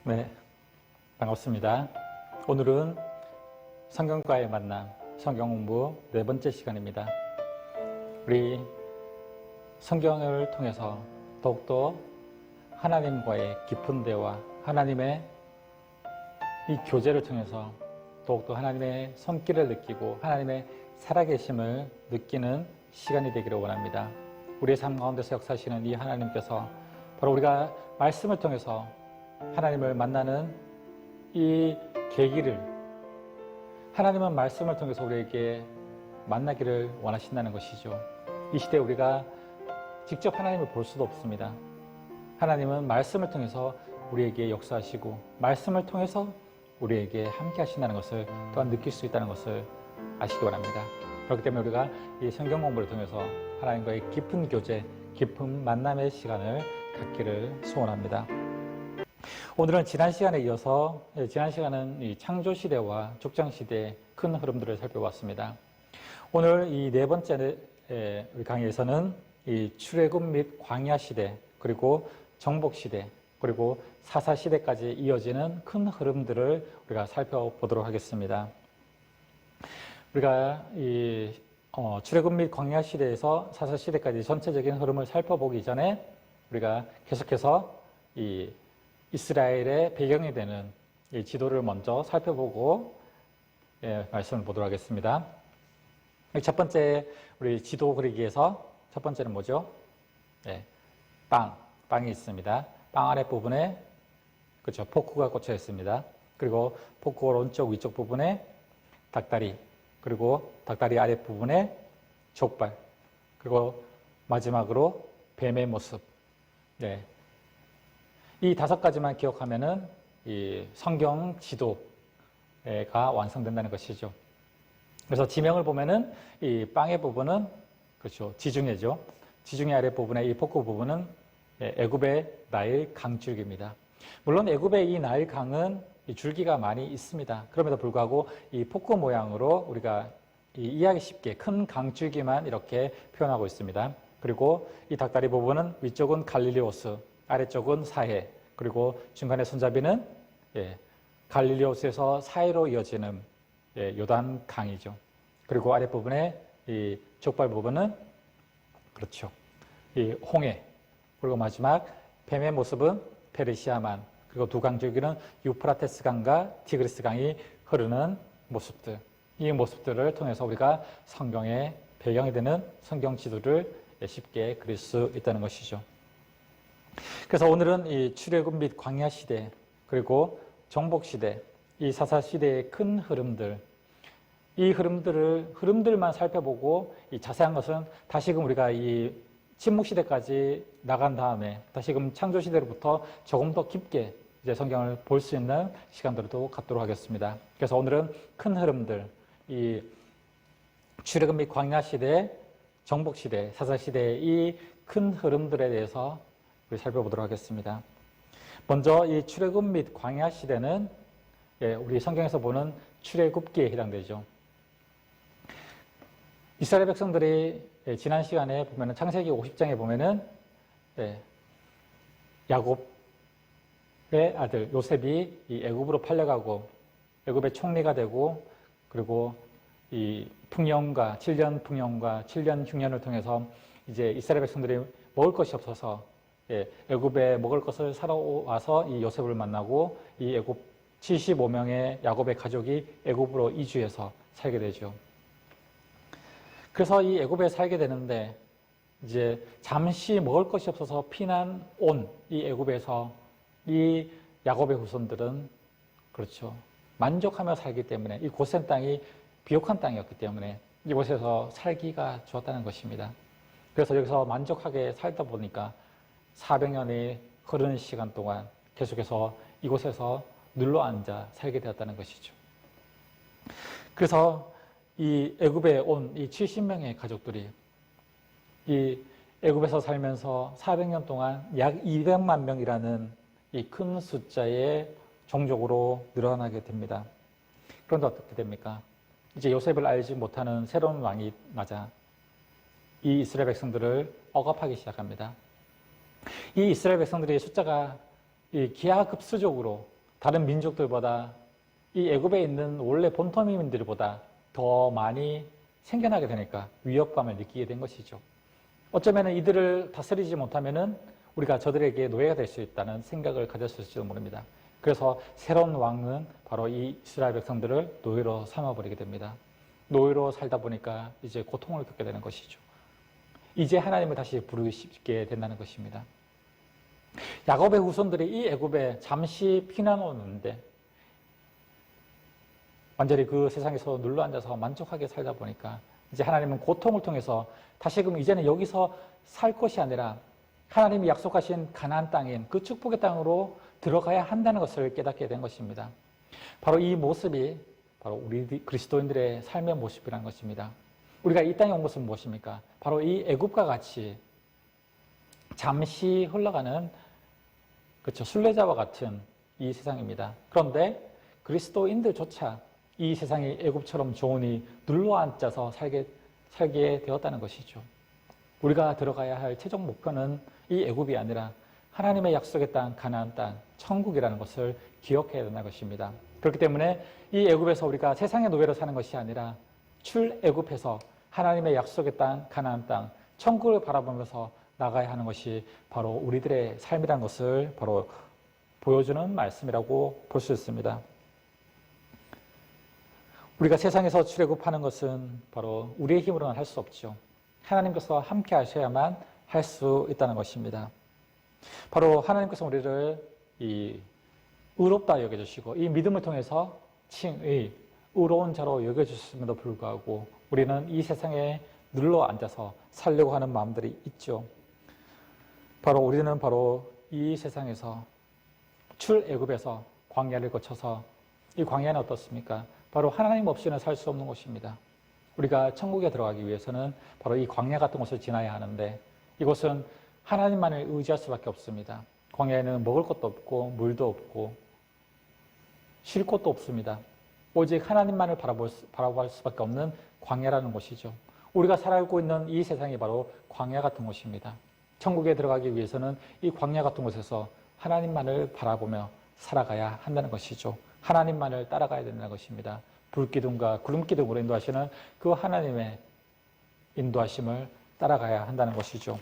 네, 반갑습니다. 오늘은 성경과의 만남, 성경 공부 네 번째 시간입니다. 우리 성경을 통해서 더욱더 하나님과의 깊은 대화, 하나님의 이 교제를 통해서 더욱더 하나님의 손길을 느끼고 하나님의 살아계심을 느끼는 시간이 되기를 원합니다. 우리의 삶 가운데서 역사하시는 이 하나님께서 바로 우리가 말씀을 통해서 하나님을 만나는 이 계기를, 하나님은 말씀을 통해서 우리에게 만나기를 원하신다는 것이죠. 이 시대에 우리가 직접 하나님을 볼 수도 없습니다. 하나님은 말씀을 통해서 우리에게 역사하시고 말씀을 통해서 우리에게 함께 하신다는 것을 또한 느낄 수 있다는 것을 아시기 바랍니다. 그렇기 때문에 우리가 이 성경 공부를 통해서 하나님과의 깊은 교제, 깊은 만남의 시간을 갖기를 소원합니다. 오늘은 지난 시간에 이어서 지난 시간은 이 창조시대와 족장시대의 큰 흐름들을 살펴봤습니다. 오늘 이 네 번째 강의에서는 이 출애굽 및 광야시대, 그리고 정복시대, 그리고 사사시대까지 이어지는 큰 흐름들을 우리가 살펴보도록 하겠습니다. 우리가 이 출애굽 및 광야시대에서 사사시대까지 전체적인 흐름을 살펴보기 전에 우리가 계속해서 이 이스라엘의 배경이 되는 이 지도를 먼저 살펴보고 말씀을 보도록 하겠습니다. 첫 번째 우리 지도 그리기에서 첫 번째는 뭐죠? 빵이 있습니다. 빵 아랫부분에 그렇죠, 포크가 꽂혀 있습니다. 그리고 포크 오른쪽 위쪽 부분에 닭다리, 그리고 닭다리 아랫부분에 족발, 그리고 마지막으로 뱀의 모습. 이 5가지만 기억하면은 이 성경 지도가 완성된다는 것이죠. 그래서 지명을 보면은 이 빵의 부분은 그렇죠, 지중해죠. 지중해 아래 부분에 이 포크 부분은 애굽의 나일 강줄기입니다. 물론 애굽의 이 나일 강은 이 줄기가 많이 있습니다. 그럼에도 불구하고 이 포크 모양으로 우리가 이해하기 쉽게 큰 강줄기만 이렇게 표현하고 있습니다. 그리고 이 닭다리 부분은 위쪽은 갈릴리오스, 아래쪽은 사해, 그리고 중간에 손잡이는 갈릴리오스에서 사해로 이어지는 요단 강이죠. 그리고 아랫부분에 이 족발 부분은 그렇죠, 이 홍해, 그리고 마지막 뱀의 모습은 페르시아만, 그리고 두 강줄기는 유프라테스 강과 티그리스 강이 흐르는 모습들, 이 모습들을 통해서 우리가 성경의 배경이 되는 성경 지도를 쉽게 그릴 수 있다는 것이죠. 그래서 오늘은 이 출애굽 및 광야 시대, 그리고 정복 시대, 이 사사 시대의 큰 흐름들, 이 흐름들만 살펴보고 이 자세한 것은 다시금 우리가 이 침묵 시대까지 나간 다음에 다시금 창조 시대로부터 조금 더 깊게 이제 성경을 볼 수 있는 시간들도 갖도록 하겠습니다. 그래서 오늘은 큰 흐름들, 이 출애굽 및 광야 시대, 정복 시대, 사사 시대의 이 큰 흐름들에 대해서 우리 살펴보도록 하겠습니다. 먼저 이 출애굽 및 광야 시대는 우리 성경에서 보는 출애굽기에 해당되죠. 이스라엘 백성들이 지난 시간에 보면은 창세기 50장에 보면은 야곱의 아들 요셉이 이 애굽으로 팔려가고 애굽의 총리가 되고, 그리고 이 풍년과 7년 풍년과 7년 흉년을 통해서 이제 이스라엘 백성들이 먹을 것이 없어서 애굽에 먹을 것을 사러 와서 이 요셉을 만나고 이 애굽 75명의 야곱의 가족이 애굽으로 이주해서 살게 되죠. 그래서 이 애굽에 살게 되는데 이제 잠시 먹을 것이 없어서 피난 온 이 애굽에서 이 야곱의 후손들은 그렇죠, 만족하며 살기 때문에 이 고센 땅이 비옥한 땅이었기 때문에 이곳에서 살기가 좋았다는 것입니다. 그래서 여기서 만족하게 살다 보니까 400년이 흐르는 시간 동안 계속해서 이곳에서 눌러앉아 살게 되었다는 것이죠. 그래서 이 애굽에 온 이 70명의 가족들이 이 애굽에서 살면서 400년 동안 약 200만 명이라는 이 큰 숫자의 종족으로 늘어나게 됩니다. 그런데 어떻게 됩니까? 이제 요셉을 알지 못하는 새로운 왕이 나자 이 이스라엘 백성들을 억압하기 시작합니다. 이 이스라엘 백성들의 숫자가 이 기하급수적으로 다른 민족들보다 이 애굽에 있는 원래 본토민들보다 더 많이 생겨나게 되니까 위협감을 느끼게 된 것이죠. 어쩌면 이들을 다스리지 못하면은 우리가 저들에게 노예가 될 수 있다는 생각을 가졌을지도 모릅니다. 그래서 새로운 왕은 바로 이 이스라엘 백성들을 노예로 삼아버리게 됩니다. 노예로 살다 보니까 이제 고통을 겪게 되는 것이죠. 이제 하나님을 다시 부르게 된다는 것입니다. 야곱의 후손들이 이 애굽에 잠시 피난 오는데 완전히 그 세상에서 눌러앉아서 만족하게 살다 보니까 이제 하나님은 고통을 통해서 다시금 이제는 여기서 살 것이 아니라 하나님이 약속하신 가나안 땅인 그 축복의 땅으로 들어가야 한다는 것을 깨닫게 된 것입니다. 바로 이 모습이 바로 우리 그리스도인들의 삶의 모습이라는 것입니다. 우리가 이 땅에 온 것은 무엇입니까? 바로 이 애굽과 같이 잠시 흘러가는 그렇죠. 순례자와 같은 이 세상입니다. 그런데 그리스도인들조차 이 세상이 애굽처럼 좋으니 눌러앉아서 살게 되었다는 것이죠. 우리가 들어가야 할 최종 목표는 이 애굽이 아니라 하나님의 약속의 땅, 가나안 땅, 천국이라는 것을 기억해야 된다는 것입니다. 그렇기 때문에 이 애굽에서 우리가 세상의 노예로 사는 것이 아니라 출애굽해서 하나님의 약속의 땅, 가나안 땅, 천국을 바라보면서 나가야 하는 것이 바로 우리들의 삶이라는 것을 바로 보여주는 말씀이라고 볼 수 있습니다. 우리가 세상에서 출애굽하는 것은 바로 우리의 힘으로는 할 수 없죠. 하나님께서 함께 하셔야만 할 수 있다는 것입니다. 바로 하나님께서 우리를 의롭다 여겨주시고 이 믿음을 통해서 칭의, 의로운 자로 여겨주심에도 불구하고 우리는 이 세상에 눌러 앉아서 살려고 하는 마음들이 있죠. 바로 우리는 바로 이 세상에서 출애굽에서 광야를 거쳐서 이 광야는 어떻습니까? 바로 하나님 없이는 살 수 없는 곳입니다. 우리가 천국에 들어가기 위해서는 바로 이 광야 같은 곳을 지나야 하는데 이곳은 하나님만을 의지할 수밖에 없습니다. 광야에는 먹을 것도 없고 물도 없고 쉴 곳도 없습니다. 오직 하나님만을 바라볼 수밖에 없는 광야라는 곳이죠. 우리가 살고 있는 이 세상이 바로 광야 같은 곳입니다. 천국에 들어가기 위해서는 이 광야 같은 곳에서 하나님만을 바라보며 살아가야 한다는 것이죠. 하나님만을 따라가야 된다는 것입니다. 불기둥과 구름기둥으로 인도하시는 그 하나님의 인도하심을 따라가야 한다는 것이죠.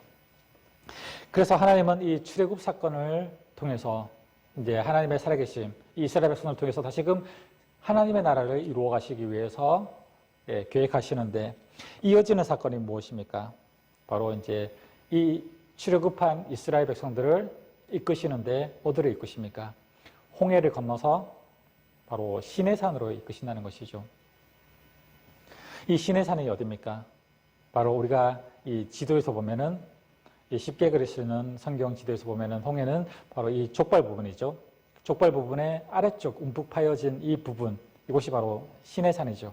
그래서 하나님은 이 출애굽 사건을 통해서 이제 하나님의 살아계심, 이스라엘 백성을 통해서 다시금 하나님의 나라를 이루어 가시기 위해서 계획하시는데 이어지는 사건이 무엇입니까? 바로 이제 이 출애굽한 이스라엘 백성들을 이끄시는데 어디로 이끄십니까? 홍해를 건너서 바로 시내산으로 이끄신다는 것이죠. 이 시내산이 어디입니까? 바로 우리가 이 지도에서 보면은 쉽게 그리시는 성경 지도에서 보면은 홍해는 바로 이 족발 부분이죠. 족발 부분의 아래쪽 움푹 파여진 이 부분, 이곳이 바로 시내산이죠.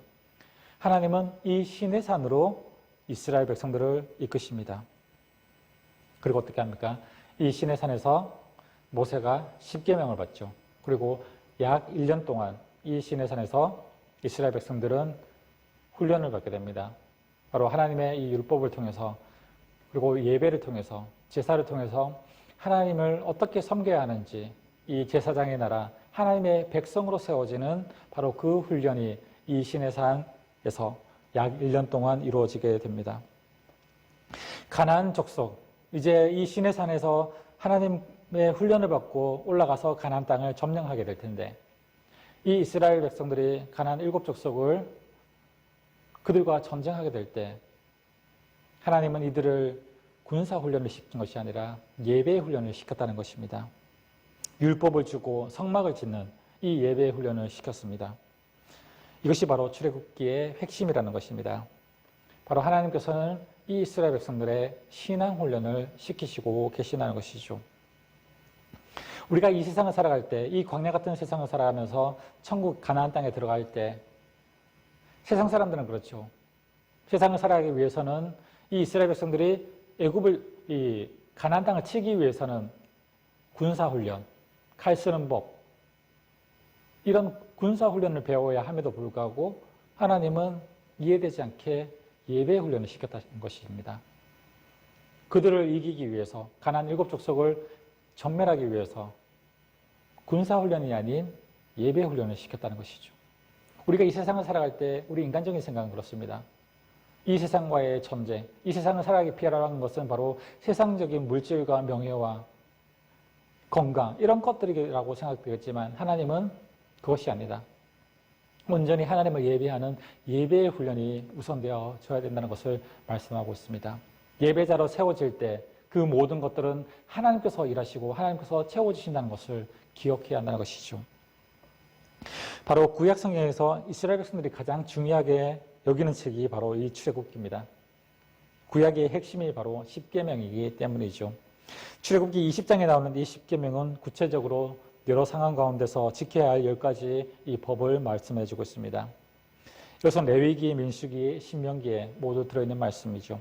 하나님은 이 시내산으로 이스라엘 백성들을 이끄십니다. 그리고 어떻게 합니까? 이 시내산에서 모세가 십계명을 받죠. 그리고 약 1년 동안 이 시내산에서 이스라엘 백성들은 훈련을 받게 됩니다. 바로 하나님의 이 율법을 통해서 그리고 예배를 통해서 제사를 통해서 하나님을 어떻게 섬겨야 하는지 이 제사장의 나라 하나님의 백성으로 세워지는 바로 그 훈련이 이 시내산에서 약 1년 동안 이루어지게 됩니다. 가나안 족속, 이제 이 시내산에서 하나님의 훈련을 받고 올라가서 가나안 땅을 점령하게 될 텐데 이 이스라엘 백성들이 가나안 7족속을 그들과 전쟁하게 될 때 하나님은 이들을 군사훈련을 시킨 것이 아니라 예배훈련을 시켰다는 것입니다. 율법을 주고 성막을 짓는 이 예배훈련을 시켰습니다. 이것이 바로 출애굽기의 핵심이라는 것입니다. 바로 하나님께서는 이 이스라엘 백성들의 신앙훈련을 시키시고 계시다는 것이죠. 우리가 이 세상을 살아갈 때, 이 광야 같은 세상을 살아가면서 천국 가나안 땅에 들어갈 때 세상 사람들은 그렇죠. 세상을 살아가기 위해서는 이 이스라엘 백성들이 애굽을 이 가나안 땅을 치기 위해서는 군사훈련, 칼 쓰는 법 이런 군사훈련을 배워야 함에도 불구하고 하나님은 이해되지 않게 예배훈련을 시켰다는 것입니다. 그들을 이기기 위해서 가나안 7족속을 전멸하기 위해서 군사훈련이 아닌 예배훈련을 시켰다는 것이죠. 우리가 이 세상을 살아갈 때 우리 인간적인 생각은 그렇습니다. 이 세상과의 전쟁, 이 세상을 살아가기 피하라는 것은 바로 세상적인 물질과 명예와 건강 이런 것들이라고 생각되겠지만 하나님은 그것이 아니다. 온전히 하나님을 예배하는 예배의 훈련이 우선되어 져야 된다는 것을 말씀하고 있습니다. 예배자로 세워질 때 그 모든 것들은 하나님께서 일하시고 하나님께서 채워주신다는 것을 기억해야 한다는 것이죠. 바로 구약 성경에서 이스라엘 백성들이 가장 중요하게 여기는 책이 바로 이 출애굽기입니다. 구약의 핵심이 바로 십계명이기 때문이죠. 출애굽기 20장에 나오는 이 십계명은 구체적으로 여러 상황 가운데서 지켜야 할 10가지 이 법을 말씀해 주고 있습니다. 이것은 레위기, 민수기, 신명기에 모두 들어있는 말씀이죠.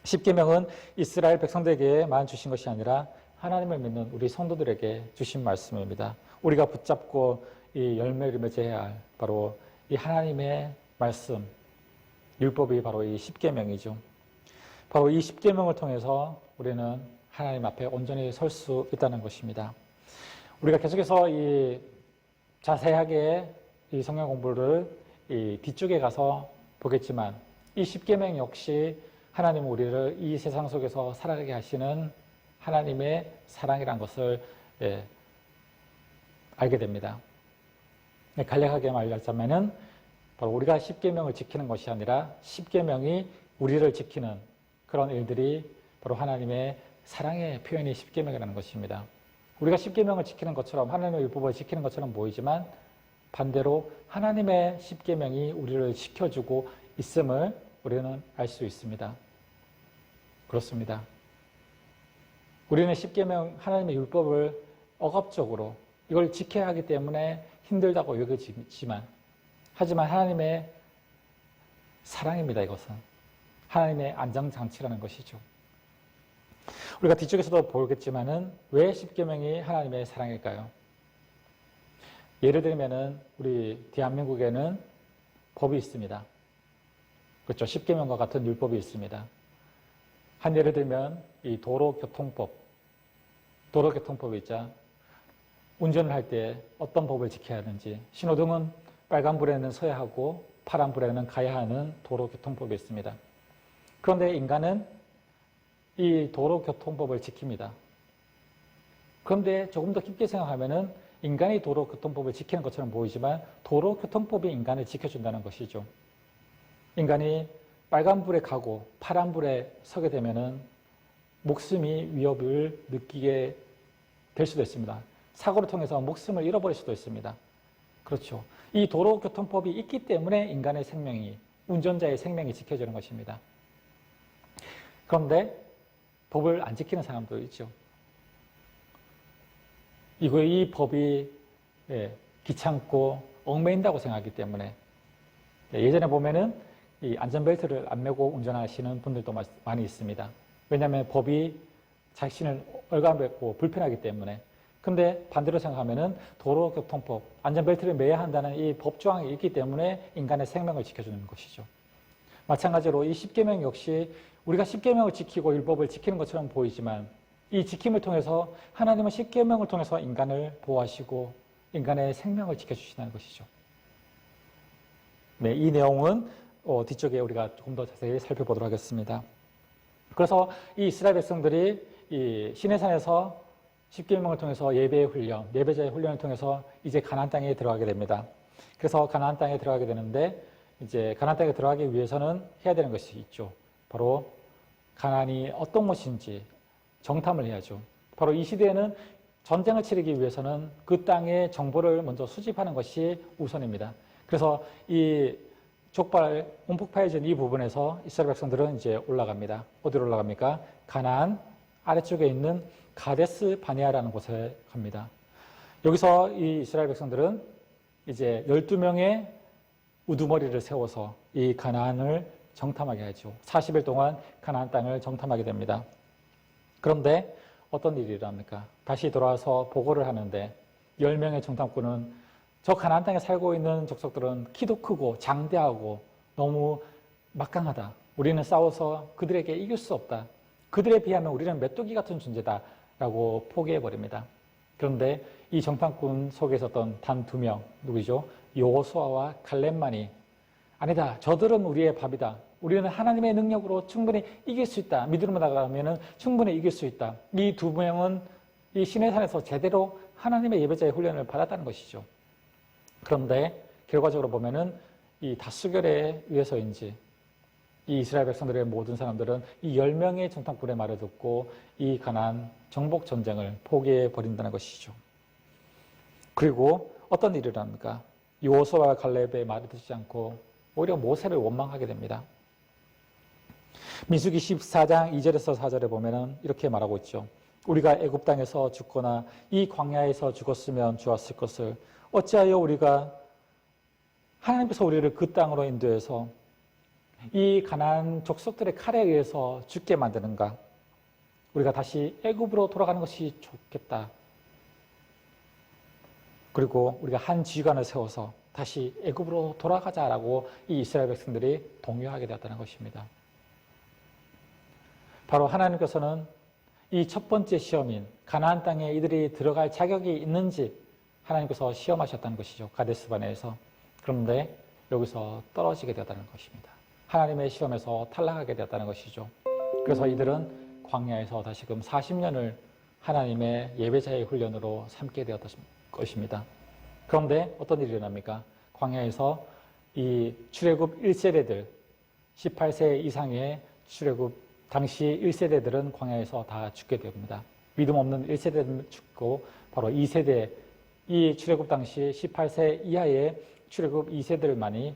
십계명은 이스라엘 백성들에게만 주신 것이 아니라 하나님을 믿는 우리 성도들에게 주신 말씀입니다. 우리가 붙잡고 이 열매를 맺어야 할 바로 이 하나님의 말씀, 율법이 바로 이 십계명이죠. 바로 이 십계명을 통해서 우리는 하나님 앞에 온전히 설 수 있다는 것입니다. 우리가 계속해서 이 자세하게 이 성경 공부를 이 뒤쪽에 가서 보겠지만 이 십계명 역시 하나님은 우리를 이 세상 속에서 살아가게 하시는 하나님의 사랑이란 것을 알게 됩니다. 간략하게 말하자면은 바로 우리가 십계명을 지키는 것이 아니라 십계명이 우리를 지키는 그런 일들이 바로 하나님의 사랑의 표현이 십계명이라는 것입니다. 우리가 십계명을 지키는 것처럼 하나님의 율법을 지키는 것처럼 보이지만 반대로 하나님의 십계명이 우리를 지켜주고 있음을 우리는 알 수 있습니다. 그렇습니다. 우리는 십계명 하나님의 율법을 억압적으로 이걸 지켜야 하기 때문에 힘들다고 여겨지지만 하지만 하나님의 사랑입니다. 이것은 하나님의 안정장치라는 것이죠. 우리가 뒤쪽에서도 보겠지만은 왜 십계명이 하나님의 사랑일까요? 예를 들면은 우리 대한민국에는 법이 있습니다. 그렇죠. 십계명과 같은 율법이 있습니다. 한 예를 들면 이 도로교통법이 있죠. 운전을 할 때 어떤 법을 지켜야 하는지, 신호등은 빨간불에는 서야 하고 파란불에는 가야 하는 도로교통법이 있습니다. 그런데 인간은 이 도로교통법을 지킵니다. 그런데 조금 더 깊게 생각하면은 인간이 도로교통법을 지키는 것처럼 보이지만 도로교통법이 인간을 지켜준다는 것이죠. 인간이 빨간불에 가고 파란불에 서게 되면은 목숨이 위협을 느끼게 될 수도 있습니다. 사고를 통해서 목숨을 잃어버릴 수도 있습니다. 그렇죠. 이 도로교통법이 있기 때문에 인간의 생명이, 운전자의 생명이 지켜지는 것입니다. 그런데 법을 안 지키는 사람도 있죠. 이 법이 귀찮고 얽매인다고 생각하기 때문에 예전에 보면은 이 안전벨트를 안 매고 운전하시는 분들도 많이 있습니다. 왜냐하면 법이 자신을 얼가매고 불편하기 때문에. 근데 반대로 생각하면은 도로교통법, 안전벨트를 매야 한다는 이 법조항이 있기 때문에 인간의 생명을 지켜주는 것이죠. 마찬가지로 이 십계명 역시 우리가 십계명을 지키고 율법을 지키는 것처럼 보이지만 이 지킴을 통해서 하나님은 십계명을 통해서 인간을 보호하시고 인간의 생명을 지켜주신다는 것이죠. 네, 이 내용은 뒤쪽에 우리가 조금 더 자세히 살펴보도록 하겠습니다. 그래서 이 이스라엘 백성들이 이 시내산에서 십계명을 통해서 예배의 훈련, 예배자의 훈련을 통해서 이제 가나안 땅에 들어가게 됩니다. 그래서 가나안 땅에 들어가게 되는데 이제 가나안 땅에 들어가기 위해서는 해야 되는 것이 있죠. 바로 가나안이 어떤 곳인지 정탐을 해야죠. 바로 이 시대에는 전쟁을 치르기 위해서는 그 땅의 정보를 먼저 수집하는 것이 우선입니다. 그래서 이 족발, 움푹 파여진 이 부분에서 이스라엘 백성들은 이제 올라갑니다. 어디로 올라갑니까? 가나안 아래쪽에 있는 가데스 바네아라는 곳에 갑니다. 여기서 이 이스라엘 백성들은 이제 12명의 우두머리를 세워서 이 가나안을 정탐하게 하죠. 40일 동안 가나안 땅을 정탐하게 됩니다. 그런데 어떤 일이 일어납니까? 다시 돌아와서 보고를 하는데 10명의 정탐꾼은 저 가나안 땅에 살고 있는 족속들은 키도 크고 장대하고 너무 막강하다. 우리는 싸워서 그들에게 이길 수 없다. 그들에 비하면 우리는 메뚜기 같은 존재다. 라고 포기해버립니다. 그런데 이 정탐꾼 속에 있었던 단 2명, 누구죠? 여호수아와 칼렙만이 아니다. 저들은 우리의 밥이다. 우리는 하나님의 능력으로 충분히 이길 수 있다. 믿음으로 나가면 충분히 이길 수 있다. 이 2명은 이 시내산에서 제대로 하나님의 예배자의 훈련을 받았다는 것이죠. 그런데 결과적으로 보면은 이 다수결에 의해서인지 이 이스라엘 백성들의 모든 사람들은 이 10명의 정탐꾼의 말을 듣고 이 가나안 정복 전쟁을 포기해 버린다는 것이죠. 그리고 어떤 일을 합니까? 여호수아와 갈렙의 말을 듣지 않고 오히려 모세를 원망하게 됩니다. 민수기 14장 2절에서 4절에 보면은 이렇게 말하고 있죠. 우리가 애굽 땅에서 죽거나 이 광야에서 죽었으면 좋았을 것을 어찌하여 우리가 하나님께서 우리를 그 땅으로 인도해서 이 가나안 족속들의 칼에 의해서 죽게 만드는가? 우리가 다시 애굽으로 돌아가는 것이 좋겠다. 그리고 우리가 한 지휘관을 세워서 다시 애굽으로 돌아가자라고 이 이스라엘 백성들이 동요하게 되었다는 것입니다. 바로 하나님께서는 이 첫 번째 시험인 가나안 땅에 이들이 들어갈 자격이 있는지 하나님께서 시험하셨다는 것이죠. 가데스 바네에서. 그런데 여기서 떨어지게 되었다는 것입니다. 하나님의 시험에서 탈락하게 되었다는 것이죠. 그래서 이들은 광야에서 다시금 40년을 하나님의 예배자의 훈련으로 삼게 되었던 것입니다. 그런데 어떤 일이 일어납니까? 광야에서 이 출애굽 1세대들, 18세 이상의 출애굽 당시 1세대들은 광야에서 다 죽게 됩니다. 믿음 없는 1세대는 죽고 바로 2세대, 이 출애굽 당시 18세 이하의 출애굽 2세들만이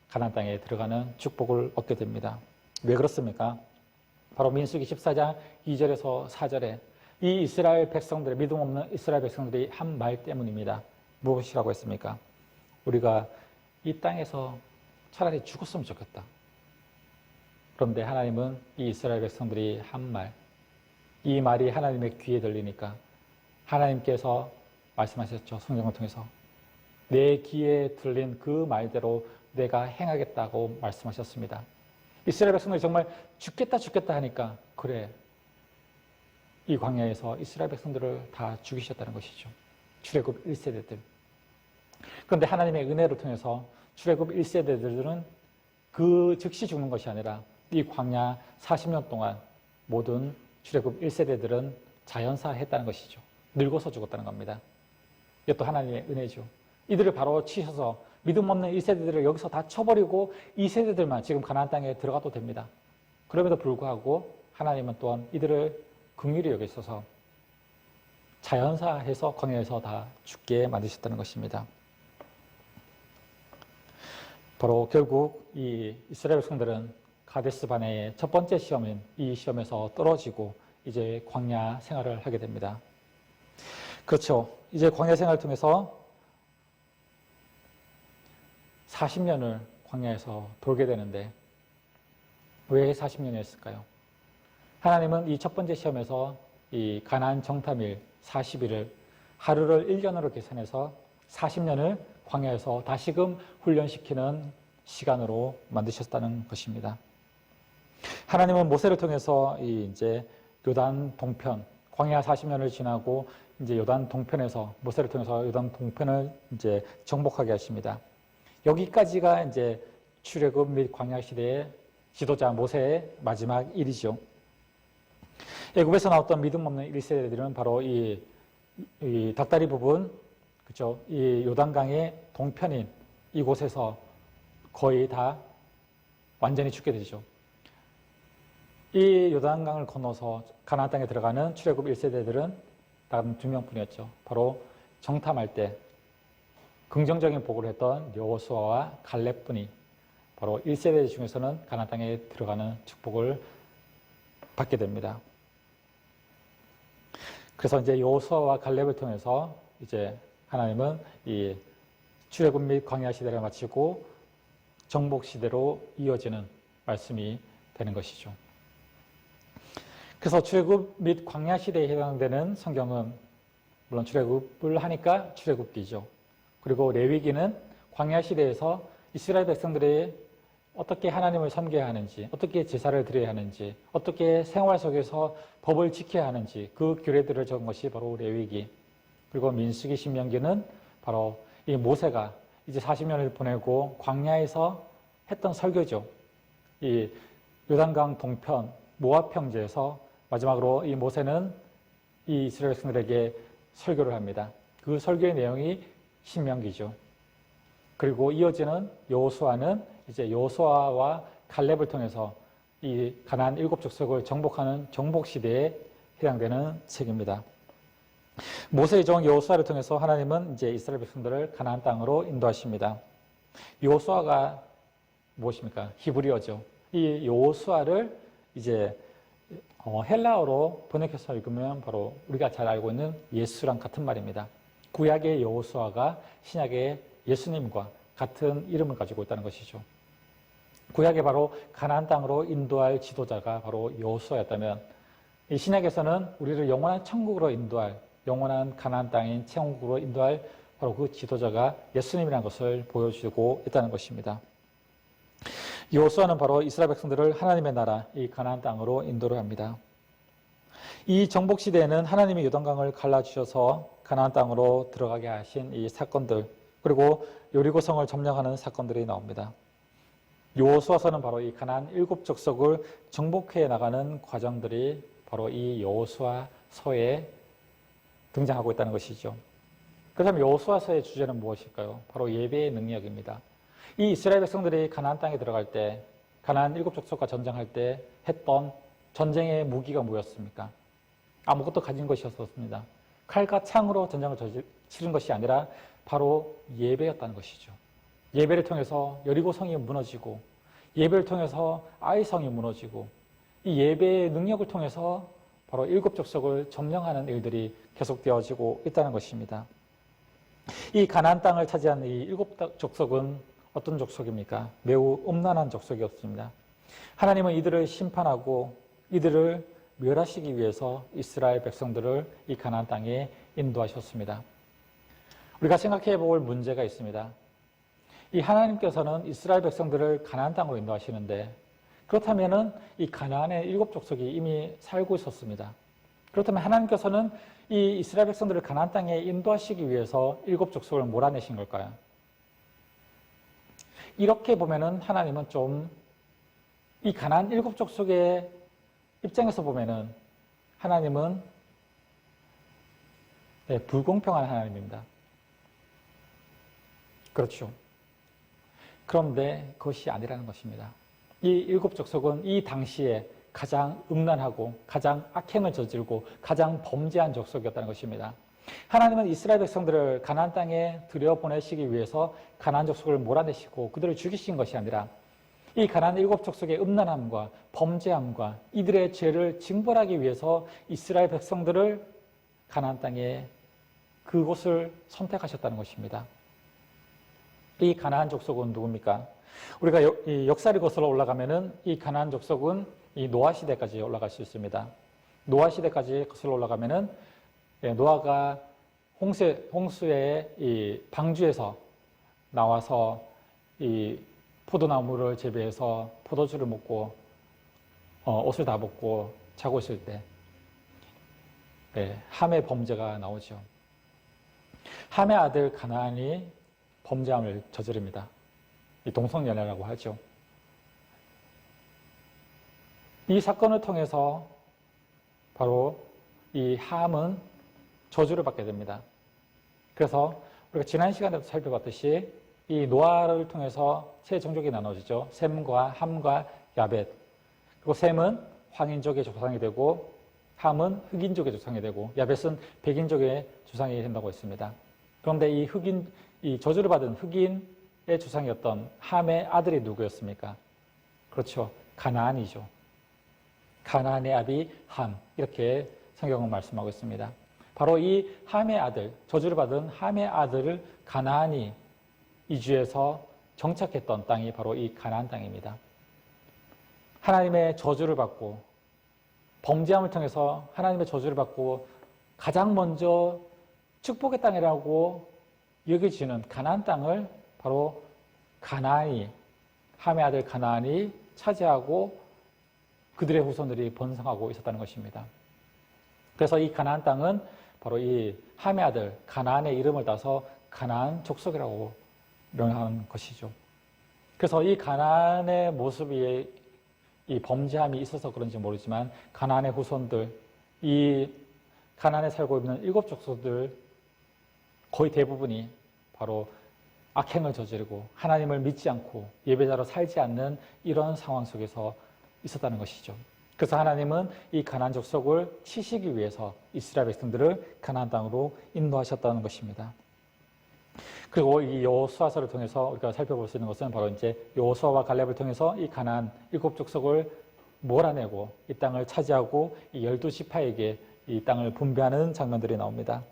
가나안 땅에 들어가는 축복을 얻게 됩니다. 왜 그렇습니까? 바로 민수기 14장 2절에서 4절에 이 이스라엘 백성들의 믿음 없는 이스라엘 백성들이 한 말 때문입니다. 무엇이라고 했습니까? 우리가 이 땅에서 차라리 죽었으면 좋겠다. 그런데 하나님은 이 이스라엘 백성들이 한 말, 이 말이 하나님의 귀에 들리니까 하나님께서 말씀하셨죠. 성경을 통해서. 내 귀에 들린 그 말대로 내가 행하겠다고 말씀하셨습니다. 이스라엘 백성들이 정말 죽겠다 하니까 그래. 이 광야에서 이스라엘 백성들을 다 죽이셨다는 것이죠. 출애굽 1세대들. 그런데 하나님의 은혜를 통해서 출애굽 1세대들은 그 즉시 죽는 것이 아니라 이 광야 40년 동안 모든 출애굽 1세대들은 자연사했다는 것이죠. 늙어서 죽었다는 겁니다. 이것도 하나님의 은혜죠. 이들을 바로 치셔서 믿음 없는 1세대들을 여기서 다 쳐버리고 2세대들만 지금 가나안 땅에 들어가도 됩니다. 그럼에도 불구하고 하나님은 또한 이들을 긍휼히 여기셔서 자연사해서 광야에서 다 죽게 만드셨다는 것입니다. 바로 결국 이 이스라엘 백성들은 가데스 바네의 첫 번째 시험인 이 시험에서 떨어지고 이제 광야 생활을 하게 됩니다. 그렇죠. 이제 광야 생활을 통해서 40년을 광야에서 돌게 되는데 왜 40년이었을까요? 하나님은 이 첫 번째 시험에서 이 가나안 정탐일 40일을 하루를 1년으로 계산해서 40년을 광야에서 다시금 훈련시키는 시간으로 만드셨다는 것입니다. 하나님은 모세를 통해서 이제 요단 동편, 광야 40년을 지나고 이제 요단 동편에서 모세를 통해서 요단 동편을 이제 정복하게 하십니다. 여기까지가 이제 출애굽 및 광야 시대의 지도자 모세의 마지막 일이죠. 애굽에서 나왔던 믿음 없는 1세대들은 바로 이 닭다리 부분, 그렇죠? 이 요단강의 동편인 이곳에서 거의 다 완전히 죽게 되죠. 이 요단강을 건너서 가나안 땅에 들어가는 출애굽 1세대들은 단 2명뿐이었죠. 바로 정탐할 때 긍정적인 보고를 했던 여호수아와 갈렙뿐이 바로 1세대 중에서는 가나안 땅에 들어가는 축복을 받게 됩니다. 그래서 이제 여호수아와 갈렙을 통해서 이제 하나님은 이 출애굽 및 광야 시대를 마치고 정복 시대로 이어지는 말씀이 되는 것이죠. 그래서 출애굽 및 광야 시대에 해당되는 성경은 물론 출애굽을 하니까 출애굽기죠. 그리고 레위기는 광야 시대에서 이스라엘 백성들이 어떻게 하나님을 섬겨야 하는지, 어떻게 제사를 드려야 하는지, 어떻게 생활 속에서 법을 지켜야 하는지 그 규례들을 적은 것이 바로 레위기. 그리고 민수기 신명기는 바로 이 모세가 이제 40년을 보내고 광야에서 했던 설교죠. 이 요단강 동편 모압 평지에서 마지막으로 이 모세는 이 이스라엘 백성들에게 설교를 합니다. 그 설교의 내용이 신명기죠. 그리고 이어지는 여호수아는 이제 여호수아와 갈렙을 통해서 이 가나안 7족속을 정복하는 정복 시대에 해당되는 책입니다. 모세의 종 여호수아를 통해서 하나님은 이제 이스라엘 백성들을 가나안 땅으로 인도하십니다. 여호수아가 무엇입니까? 히브리어죠. 이 여호수아를 이제 헬라어로 번역해서 읽으면 바로 우리가 잘 알고 있는 예수랑 같은 말입니다. 구약의 여호수아가 신약의 예수님과 같은 이름을 가지고 있다는 것이죠. 구약에 바로 가나안 땅으로 인도할 지도자가 바로 여호수아였다면 이 신약에서는 우리를 영원한 천국으로 인도할 영원한 가나안 땅인 천국으로 인도할 바로 그 지도자가 예수님이라는 것을 보여주고 있다는 것입니다. 여호수아는 바로 이스라엘 백성들을 하나님의 나라 이 가나안 땅으로 인도를 합니다. 이 정복 시대에는 하나님이 요단강을 갈라주셔서 가나안 땅으로 들어가게 하신 이 사건들 그리고 여리고성을 점령하는 사건들이 나옵니다. 여호수아서는 바로 이 가나안 7족속을 정복해 나가는 과정들이 바로 이 여호수아서에 등장하고 있다는 것이죠. 그렇다면 여호수아서의 주제는 무엇일까요? 바로 예배의 능력입니다. 이 이스라엘 백성들이 가나안 땅에 들어갈 때 가나안 7족속과 전쟁할 때 했던 전쟁의 무기가 뭐였습니까? 아무것도 가진 것이 없었습니다. 칼과 창으로 전쟁을 치른 것이 아니라 바로 예배였다는 것이죠. 예배를 통해서 여리고성이 무너지고 예배를 통해서 아이성이 무너지고 이 예배의 능력을 통해서 바로 7족속을 점령하는 일들이 계속되어지고 있다는 것입니다. 이 가나안 땅을 차지한 이 7족속은 어떤 족속입니까? 매우 음란한 족속이었습니다. 하나님은 이들을 심판하고 이들을 멸하시기 위해서 이스라엘 백성들을 이 가나안 땅에 인도하셨습니다. 우리가 생각해 볼 문제가 있습니다. 이 하나님께서는 이스라엘 백성들을 가나안 땅으로 인도하시는데 그렇다면은 이 가나안의 7족속이 이미 살고 있었습니다. 그렇다면 하나님께서는 이 이스라엘 백성들을 가나안 땅에 인도하시기 위해서 7족속을 몰아내신 걸까요? 이렇게 보면은 하나님은 좀 이 가나안 7족속의 입장에서 보면은 하나님은 불공평한 하나님입니다. 그렇죠. 그런데 그것이 아니라는 것입니다. 이 7족속은 이 당시에 가장 음란하고 가장 악행을 저지르고 가장 범죄한 족속이었다는 것입니다. 하나님은 이스라엘 백성들을 가나안 땅에 들여보내시기 위해서 가나안 족속을 몰아내시고 그들을 죽이신 것이 아니라 이 가나안 7족속의 음란함과 범죄함과 이들의 죄를 징벌하기 위해서 이스라엘 백성들을 가나안 땅에 그곳을 선택하셨다는 것입니다. 이 가나안 족속은 누굽니까? 우리가 이 역사를 거슬러 올라가면은 이 가나안 족속은 이 노아 시대까지 올라갈 수 있습니다. 노아 시대까지 거슬러 올라가면은 노아가 홍수의 이 방주에서 나와서 이 포도나무를 재배해서 포도주를 먹고 옷을 다 벗고 자고 있을 때 함의 범죄가 나오죠. 함의 아들 가나안이 범죄함을 저지릅니다. 이 동성연애라고 하죠. 이 사건을 통해서 바로 이 함은 저주를 받게 됩니다. 그래서 우리가 지난 시간에도 살펴봤듯이 이 노아를 통해서 세 종족이 나눠지죠. 셈과 함과 야벳. 그리고 셈은 황인족의 조상이 되고 함은 흑인족의 조상이 되고 야벳은 백인족의 조상이 된다고 했습니다. 그런데 이 저주를 받은 흑인의 조상이었던 함의 아들이 누구였습니까? 그렇죠. 가나안이죠. 가나안의 아비 함. 이렇게 성경은 말씀하고 있습니다. 바로 이 함의 아들, 저주를 받은 함의 아들을 가나안이 이주해서 정착했던 땅이 바로 이 가나안 땅입니다. 하나님의 저주를 받고 범죄함을 통해서 하나님의 저주를 받고 가장 먼저 축복의 땅이라고 여겨지는 가나안 땅을 바로 가나안이 함의 아들 가나안이 차지하고 그들의 후손들이 번성하고 있었다는 것입니다. 그래서 이 가나안 땅은 바로 이 함의 아들 가나안의 이름을 따서 가나안 족속이라고 명하는 것이죠. 그래서 이 가나안의 모습이 이 범죄함이 있어서 그런지 모르지만 가나안의 후손들, 이 가나안에 살고 있는 7족속들 거의 대부분이 바로 악행을 저지르고 하나님을 믿지 않고 예배자로 살지 않는 이런 상황 속에서 있었다는 것이죠. 그래서 하나님은 이 가나안 족속을 치시기 위해서 이스라엘 백성들을 가나안 땅으로 인도하셨다는 것입니다. 그리고 이 여호수아서를 통해서 우리가 살펴볼 수 있는 것은 바로 이제 여호수아와 갈렙을 통해서 이 가나안 7족속을 몰아내고 이 땅을 차지하고 이 12지파에게 이 땅을 분배하는 장면들이 나옵니다.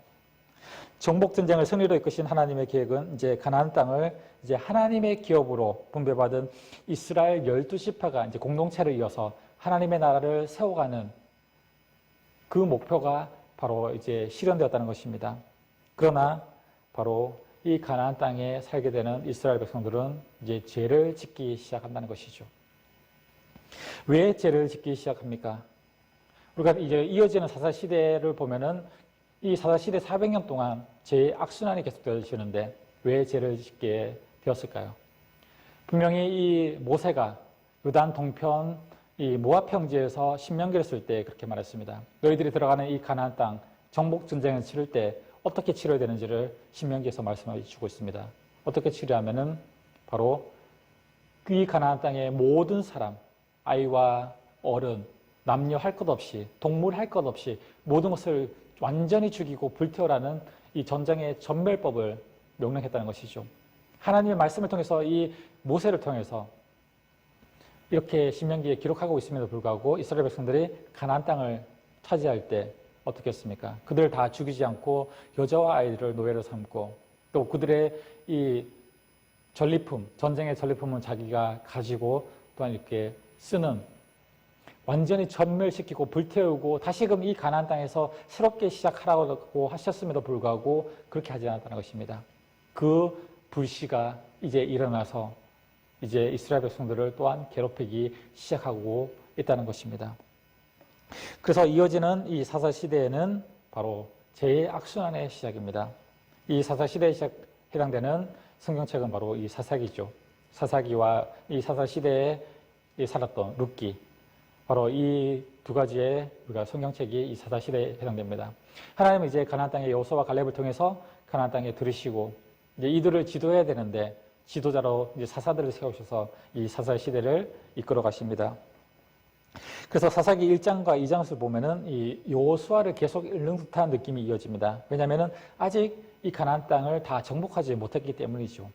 정복 전쟁을 승리로 이끄신 하나님의 계획은 이제 가나안 땅을 이제 하나님의 기업으로 분배받은 이스라엘 12지파가 이제 공동체를 이어서 하나님의 나라를 세워가는 그 목표가 바로 이제 실현되었다는 것입니다. 그러나 바로 이 가나안 땅에 살게 되는 이스라엘 백성들은 이제 죄를 짓기 시작한다는 것이죠. 왜 죄를 짓기 시작합니까? 우리가 이제 이어지는 사사 시대를 보면은 이 사사 시대 400년 동안 죄의 악순환이 계속되어지는데 왜 죄를 짓게 되었을까요? 분명히 이 모세가 요단 동편 이 모압 평지에서 신명기를 쓸 때 그렇게 말했습니다. 너희들이 들어가는 이 가나안 땅 정복 전쟁을 치를 때 어떻게 치러야 되는지를 신명기에서 말씀해 주고 있습니다. 어떻게 치료하면은 바로 이 가나안 땅의 모든 사람, 아이와 어른, 남녀 할 것 없이, 동물 할 것 없이 모든 것을 완전히 죽이고 불태우라는 이 전쟁의 전멸법을 명령했다는 것이죠. 하나님의 말씀을 통해서 이 모세를 통해서 이렇게 신명기에 기록하고 있음에도 불구하고 이스라엘 백성들이 가나안 땅을 차지할 때 어떻게 했습니까? 그들을 다 죽이지 않고 여자와 아이들을 노예로 삼고 또 그들의 이 전리품, 전쟁의 전리품은 자기가 가지고 또한 이렇게 쓰는 완전히 전멸시키고 불태우고 다시금 이 가나안 땅에서 새롭게 시작하라고 하셨음에도 불구하고 그렇게 하지 않았다는 것입니다. 그 불씨가 이제 일어나서 이제 이스라엘 백성들을 또한 괴롭히기 시작하고 있다는 것입니다. 그래서 이어지는 이 사사 시대에는 바로 죄의 악순환의 시작입니다. 이 사사 시대에 해당되는 성경책은 바로 이 사사기죠. 사사기와 이 사사 시대에 살았던 룻기, 바로 이 두 가지의 우리가 성경책이 이 사사 시대에 해당됩니다. 하나님은 이제 가나안 땅의 여호수아와 갈렙을 통해서 가나안 땅에 들으시고 이제 이들을 지도해야 되는데 지도자로 이제 사사들을 세우셔서 이 사사 시대를 이끌어 가십니다. 그래서 사사기 1장과 2장을 보면은 이 여호수아를 계속 읽는 듯한 느낌이 이어집니다. 왜냐하면은 아직 이 가나안 땅을 다 정복하지 못했기 때문이죠.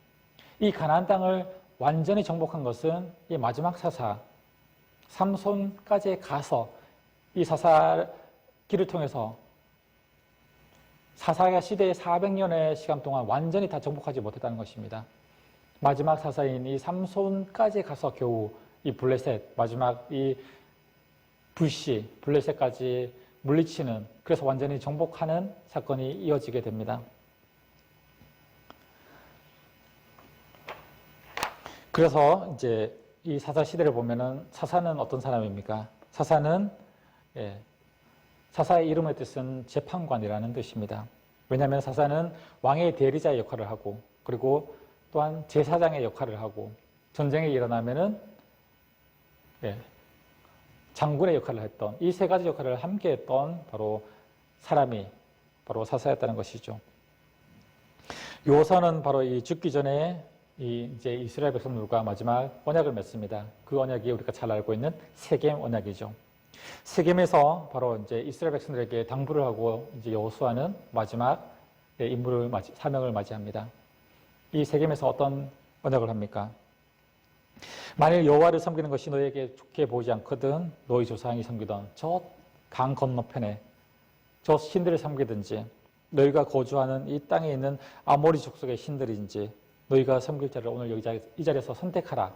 이 가나안 땅을 완전히 정복한 것은 이 마지막 사사 삼손까지 가서 이 사사기를 통해서 사사 시대의 400년의 시간 동안 완전히 다 정복하지 못했다는 것입니다. 마지막 사사인 이 삼손까지 가서 겨우 이 블레셋, 마지막 이 불씨, 블레셋까지 물리치는, 그래서 완전히 정복하는 사건이 이어지게 됩니다. 그래서 이제 이 사사 시대를 보면은 사사는 어떤 사람입니까? 사사는 사사의 이름의 뜻은 재판관이라는 뜻입니다. 왜냐하면 사사는 왕의 대리자의 역할을 하고 그리고 또한 제사장의 역할을 하고 전쟁이 일어나면은 장군의 역할을 했던 이 세 가지 역할을 함께 했던 바로 사람이 바로 사사였다는 것이죠. 요호수아는 바로 이 죽기 전에 이제 이스라엘 백성들과 마지막 언약을 맺습니다. 그 언약이 우리가 잘 알고 있는 세겜 언약이죠. 세겜에서 바로 이제 이스라엘 백성들에게 당부를 하고 이제 여호수아는 마지막 사명을 맞이합니다. 이 세겜에서 어떤 언약을 합니까? 만일 여호와를 섬기는 것이 너에게 좋게 보이지 않거든 너희 조상이 섬기던 저 강 건너편에 저 신들을 섬기든지 너희가 거주하는 이 땅에 있는 아모리 족속의 신들인지 너희가 섬길 자를 오늘 이 자리에서 선택하라.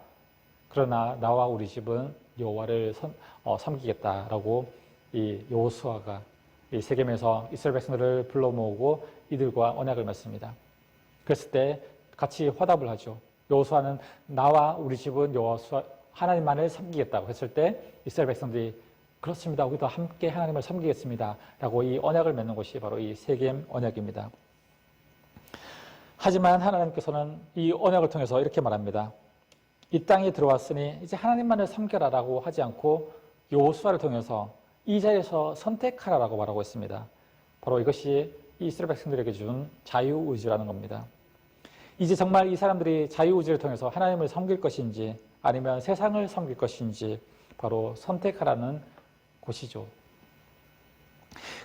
그러나 나와 우리 집은 여호와를 섬기겠다라고 이 여호수아가 이 세겜에서 이스라엘 백성들을 불러 모으고 이들과 언약을 맺습니다. 그랬을 때 같이 화답을 하죠. 여호수아는 나와 우리 집은 여호와 하나님만을 섬기겠다고 했을 때 이스라엘 백성들이 그렇습니다. 우리도 함께 하나님을 섬기겠습니다. 라고 이 언약을 맺는 것이 바로 이 세겜 언약입니다. 하지만 하나님께서는 이 언약을 통해서 이렇게 말합니다. 이 땅에 들어왔으니 이제 하나님만을 섬겨라라고 하지 않고 여호수아를 통해서 이 자리에서 선택하라라고 말하고 있습니다. 바로 이것이 이스라엘 백성들에게 준 자유의지라는 겁니다. 이제 정말 이 사람들이 자유의지를 통해서 하나님을 섬길 것인지 아니면 세상을 섬길 것인지 바로 선택하라는 곳이죠.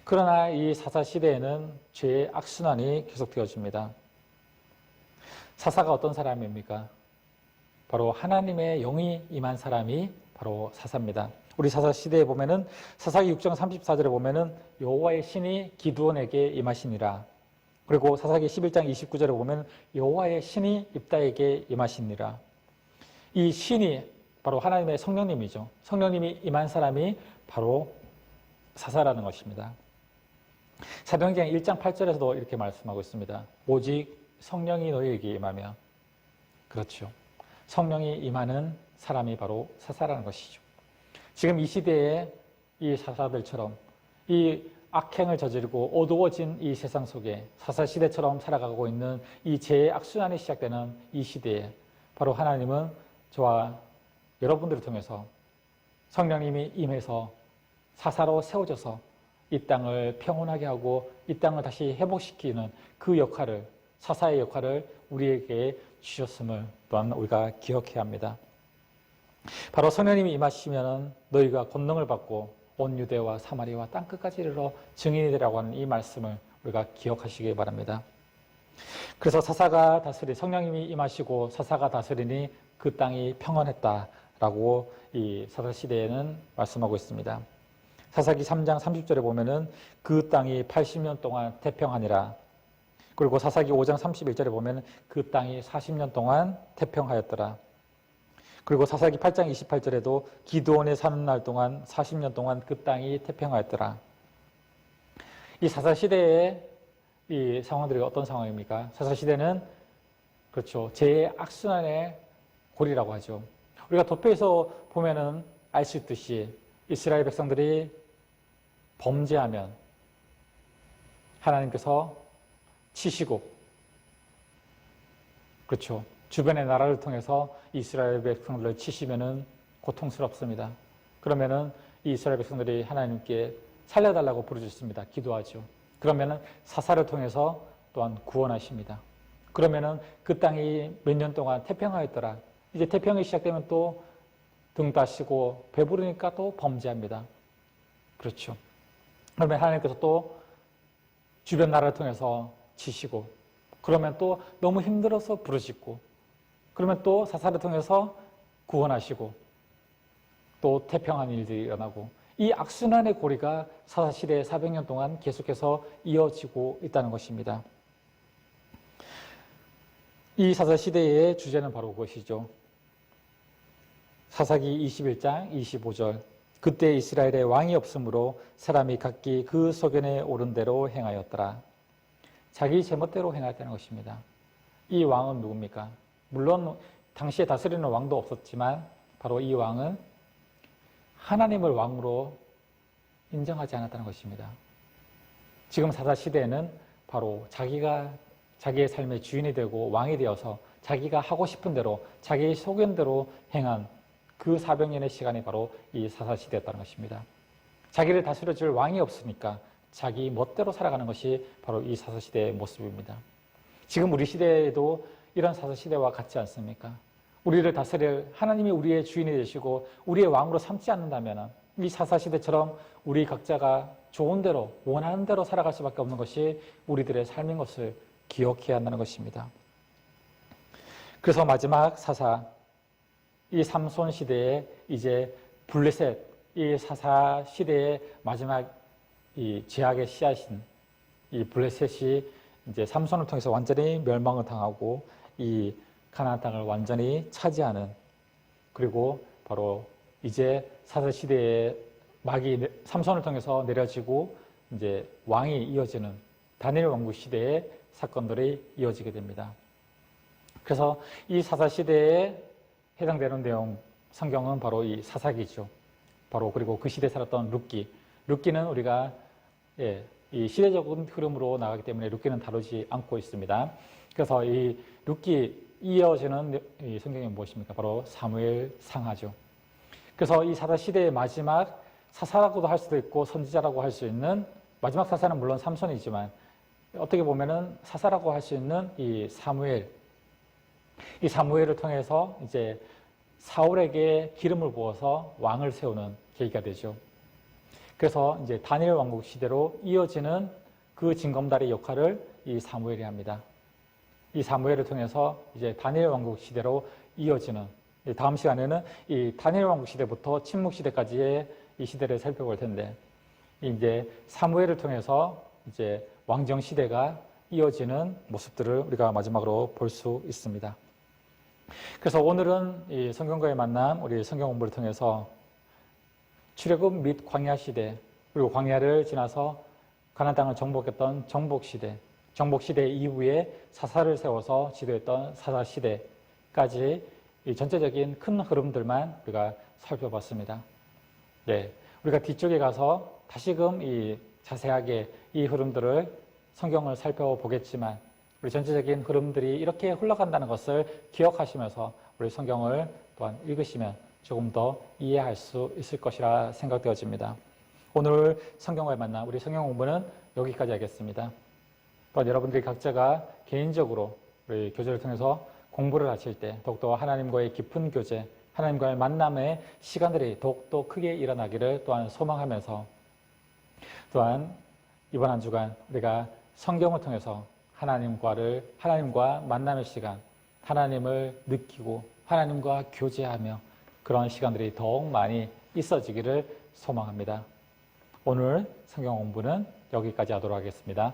그러나 이 사사시대에는 죄의 악순환이 계속되어집니다. 사사가 어떤 사람입니까? 바로 하나님의 영이 임한 사람이 바로 사사입니다. 우리 사사시대에 보면은 사사기 6장 34절에 보면은 여호와의 신이 기드온에게 임하시니라. 그리고 사사기 11장 29절에 보면 여호와의 신이 입다에게 임하시니라. 이 신이 바로 하나님의 성령님이죠. 성령님이 임한 사람이 바로 사사라는 것입니다. 사도행전 1장 8절에서도 이렇게 말씀하고 있습니다. 오직 성령이 너희에게 임하며, 그렇죠. 성령이 임하는 사람이 바로 사사라는 것이죠. 지금 이 시대에 이 사사들처럼 이 악행을 저지르고 어두워진 이 세상 속에 사사시대처럼 살아가고 있는 이 죄의 악순환이 시작되는 이 시대에 바로 하나님은 저와 여러분들을 통해서 성령님이 임해서 사사로 세워져서 이 땅을 평온하게 하고 이 땅을 다시 회복시키는 그 역할을, 사사의 역할을 우리에게 주셨음을 또한 우리가 기억해야 합니다. 바로 성령님이 임하시면 너희가 권능을 받고 온 유대와 사마리아와 땅끝까지 이르러 증인이 되라고 하는 이 말씀을 우리가 기억하시기 바랍니다. 그래서 사사가 다스리, 성령님이 임하시고 사사가 다스리니 그 땅이 평안했다라고 이 사사시대에는 말씀하고 있습니다. 사사기 3장 30절에 보면은 그 땅이 80년 동안 태평하니라. 그리고 사사기 5장 31절에 보면 그 땅이 40년 동안 태평하였더라. 그리고 사사기 8장 28절에도 기드온에 사는 날 동안 40년 동안 그 땅이 태평하였더라. 이 사사시대의 이 상황들이 어떤 상황입니까? 사사시대는 그렇죠. 죄의 악순환의 골이라고 하죠. 우리가 도표에서 보면은 알 수 있듯이 이스라엘 백성들이 범죄하면 하나님께서 치시고, 그렇죠. 주변의 나라를 통해서 이스라엘 백성들을 치시면은 고통스럽습니다. 그러면은 이 이스라엘 백성들이 하나님께 살려달라고 부르짖습니다. 기도하죠. 그러면은 사사를 통해서 또한 구원하십니다. 그러면은 그 땅이 몇 년 동안 태평하였더라. 이제 태평이 시작되면 또 등 따시고 배부르니까 또 범죄합니다. 그렇죠. 그러면 하나님께서 또 주변 나라를 통해서 치시고, 그러면 또 너무 힘들어서 부르짖고, 그러면 또 사사를 통해서 구원하시고, 또 태평한 일들이 일어나고, 이 악순환의 고리가 사사시대의 400년 동안 계속해서 이어지고 있다는 것입니다. 이 사사시대의 주제는 바로 그것이죠. 사사기 21장 25절, 그때 이스라엘에 왕이 없으므로 사람이 각기 그 소견에 오른 대로 행하였더라. 자기 제멋대로 행하였다는 것입니다. 이 왕은 누굽니까? 물론 당시에 다스리는 왕도 없었지만 바로 이 왕은 하나님을 왕으로 인정하지 않았다는 것입니다. 지금 사사시대에는 바로 자기가 자기의 삶의 주인이 되고 왕이 되어서 자기가 하고 싶은 대로 자기의 소견대로 행한 그 400년의 시간이 바로 이 사사시대였다는 것입니다. 자기를 다스려줄 왕이 없으니까 자기 멋대로 살아가는 것이 바로 이 사사시대의 모습입니다. 지금 우리 시대에도 이런 사사시대와 같지 않습니까? 우리를 다스릴 하나님이 우리의 주인이 되시고 우리의 왕으로 삼지 않는다면 이 사사시대처럼 우리 각자가 좋은 대로 원하는 대로 살아갈 수밖에 없는 것이 우리들의 삶인 것을 기억해야 한다는 것입니다. 그래서 마지막 사사, 이 삼손 시대에 이제 블레셋, 이 사사 시대의 마지막 이 죄악의 씨앗인 이 블레셋이 이제 삼손을 통해서 완전히 멸망을 당하고 이 가나안 땅을 완전히 차지하는, 그리고 바로 이제 사사 시대의 막이 삼손을 통해서 내려지고 이제 왕이 이어지는 다니엘 왕국 시대의 사건들이 이어지게 됩니다. 그래서 이 사사 시대에 해당되는 내용, 성경은 바로 이 사사기죠. 바로 그리고 그 시대에 살았던 룻기는 우리가 이 시대적인 흐름으로 나가기 때문에 룻기는 다루지 않고 있습니다. 그래서 이 룻기 이어지는 이 성경이 무엇입니까? 바로 사무엘 상하죠. 그래서 이 사사 시대의 마지막 사사라고도 할 수도 있고 선지자라고 할 수 있는, 마지막 사사는 물론 삼손이지만 어떻게 보면은 사사라고 할 수 있는 이 사무엘을 통해서 이제 사울에게 기름을 부어서 왕을 세우는 계기가 되죠. 그래서 이제 다니엘 왕국 시대로 이어지는 그 징검다리 역할을 이 사무엘이 합니다. 이 사무엘을 통해서 이제 다니엘 왕국 시대로 이어지는, 다음 시간에는 이 다니엘 왕국 시대부터 침묵 시대까지의 이 시대를 살펴볼 텐데, 이제 사무엘을 통해서 이제 왕정 시대가 이어지는 모습들을 우리가 마지막으로 볼 수 있습니다. 그래서 오늘은 이 성경과의 만남, 우리 성경 공부를 통해서 출애굽 및 광야 시대, 그리고 광야를 지나서 가나안 땅을 정복했던 정복 시대 이후에 사사를 세워서 지도했던 사사 시대까지 이 전체적인 큰 흐름들만 우리가 살펴봤습니다. 네, 우리가 뒤쪽에 가서 다시금 이 자세하게 이 흐름들을 성경을 살펴보겠지만, 우리 전체적인 흐름들이 이렇게 흘러간다는 것을 기억하시면서 우리 성경을 또한 읽으시면 조금 더 이해할 수 있을 것이라 생각되어집니다. 오늘 성경과의 만남, 우리 성경 공부는 여기까지 하겠습니다. 또한 여러분들이 각자가 개인적으로 우리 교제를 통해서 공부를 하실 때 더욱더 하나님과의 깊은 교제, 하나님과의 만남의 시간들이 더욱더 크게 일어나기를 또한 소망하면서, 또한 이번 한 주간 우리가 성경을 통해서 하나님과 만남의 시간, 하나님을 느끼고 하나님과 교제하며 그런 시간들이 더욱 많이 있어지기를 소망합니다. 오늘 성경 공부는 여기까지 하도록 하겠습니다.